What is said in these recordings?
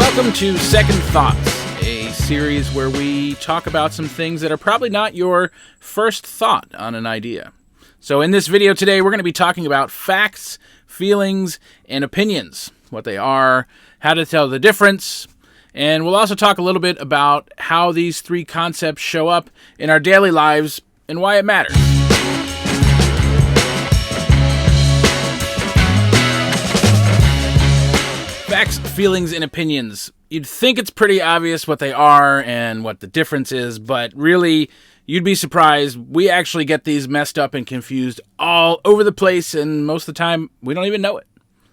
Welcome to Second Thoughts, a series where we talk about some things that are probably not your first thought on an idea. So in this video today, we're going to be talking about facts, feelings, and opinions, what they are, how to tell the difference, and we'll also talk a little bit about how these three concepts show up in our daily lives and why it matters. Facts, feelings, and opinions. You'd think it's pretty obvious what they are and what the difference is, but really, you'd be surprised. We actually get these messed up and confused all over the place, and most of the time, we don't even know it.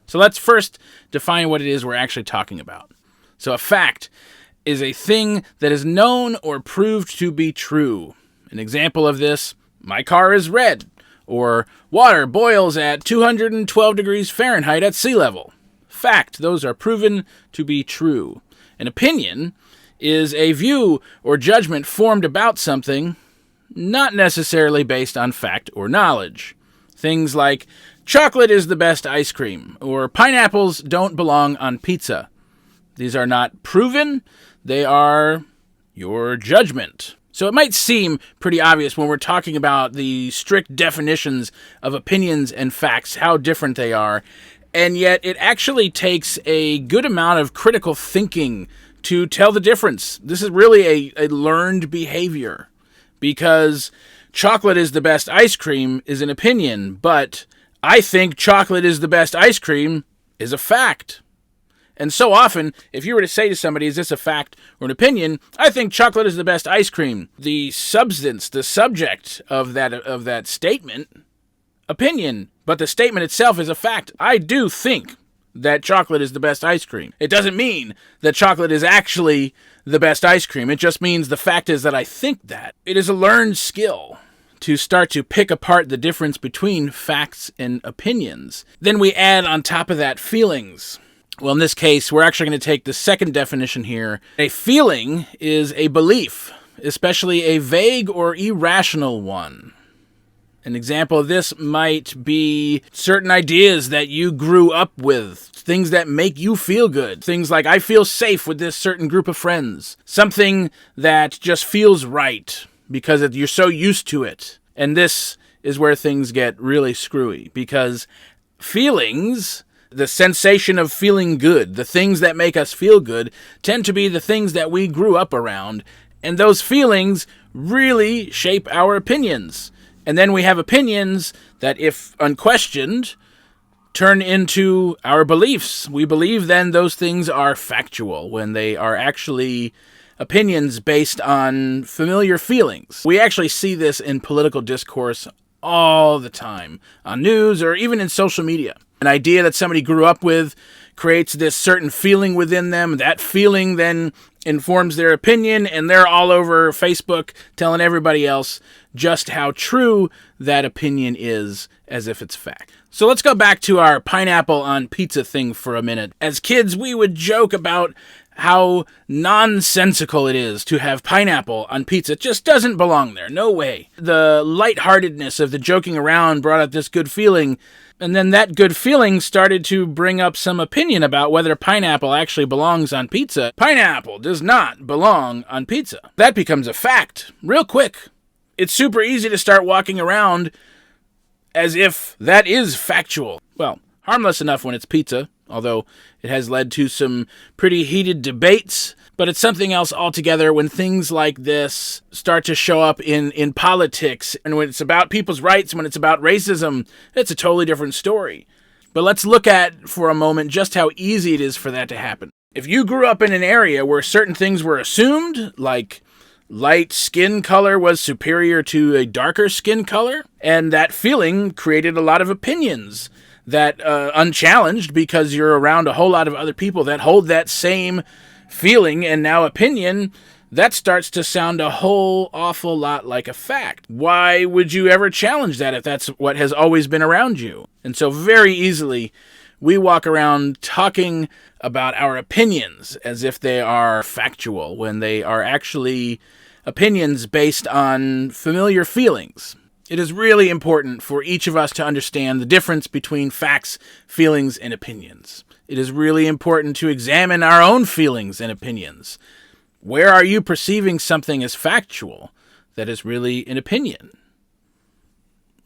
So let's first define what it is we're actually talking about. So a fact is a thing that is known or proved to be true. An example of this, my car is red, or water boils at 212 degrees Fahrenheit at sea level. Fact, those are proven to be true. An opinion is a view or judgment formed about something, not necessarily based on fact or knowledge. Things like, chocolate is the best ice cream, or pineapples don't belong on pizza. These are not proven, they are your judgment. So it might seem pretty obvious when we're talking about the strict definitions of opinions and facts, how different they are. And yet it actually takes a good amount of critical thinking to tell the difference. This is really a learned behavior, because chocolate is the best ice cream is an opinion, but I think chocolate is the best ice cream is a fact. And so often, if you were to say to somebody, is this a fact or an opinion? I think chocolate is the best ice cream. The substance, the subject of that statement, opinion, but the statement itself is a fact. I do think that chocolate is the best ice cream. It doesn't mean that chocolate is actually the best ice cream. It just means the fact is that I think that. It is a learned skill to start to pick apart the difference between facts and opinions. Then we add on top of that feelings. Well, in this case, we're actually going to take the second definition here. A feeling is a belief, especially a vague or irrational one. An example of this might be certain ideas that you grew up with, things that make you feel good. Things like, I feel safe with this certain group of friends. Something that just feels right because you're so used to it. And this is where things get really screwy, because feelings, the sensation of feeling good, the things that make us feel good, tend to be the things that we grew up around. And those feelings really shape our opinions. And then we have opinions that, if unquestioned, turn into our beliefs. We believe then those things are factual when they are actually opinions based on familiar feelings. We actually see this in political discourse all the time, on news or even in social media. An idea that somebody grew up with creates this certain feeling within them. That feeling then informs their opinion, and they're all over Facebook telling everybody else just how true that opinion is, as if it's fact. So let's go back to our pineapple on pizza thing for a minute. As kids, we would joke about how nonsensical it is to have pineapple on pizza. It just doesn't belong there. No way. The lightheartedness of the joking around brought out this good feeling, and then that good feeling started to bring up some opinion about whether pineapple actually belongs on pizza. Pineapple does not belong on pizza. That becomes a fact real quick. It's super easy to start walking around as if that is factual. Well, harmless enough when it's pizza, although it has led to some pretty heated debates. But it's something else altogether when things like this start to show up in politics, and when it's about people's rights, when it's about racism, it's a totally different story. But let's look at, for a moment, just how easy it is for that to happen. If you grew up in an area where certain things were assumed, like light skin color was superior to a darker skin color, and that feeling created a lot of opinions that unchallenged, because you're around a whole lot of other people that hold that same feeling and now opinion, that starts to sound a whole awful lot like a fact. Why would you ever challenge that if that's what has always been around you? And so very easily, we walk around talking about our opinions as if they are factual, when they are actually opinions based on familiar feelings. It is really important for each of us to understand the difference between facts, feelings, and opinions. It is really important to examine our own feelings and opinions. Where are you perceiving something as factual that is really an opinion?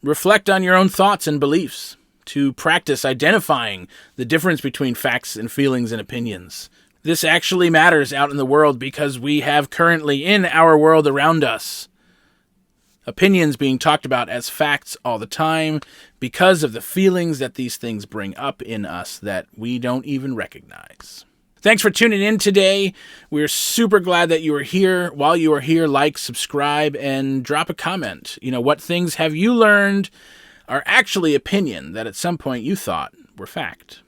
Reflect on your own thoughts and beliefs to practice identifying the difference between facts and feelings and opinions. This actually matters out in the world because we have currently in our world around us opinions being talked about as facts all the time because of the feelings that these things bring up in us that we don't even recognize. Thanks for tuning in today. We're super glad that you are here. While you are here, like, subscribe, and drop a comment. What things have you learned are actually opinion that at some point you thought were fact?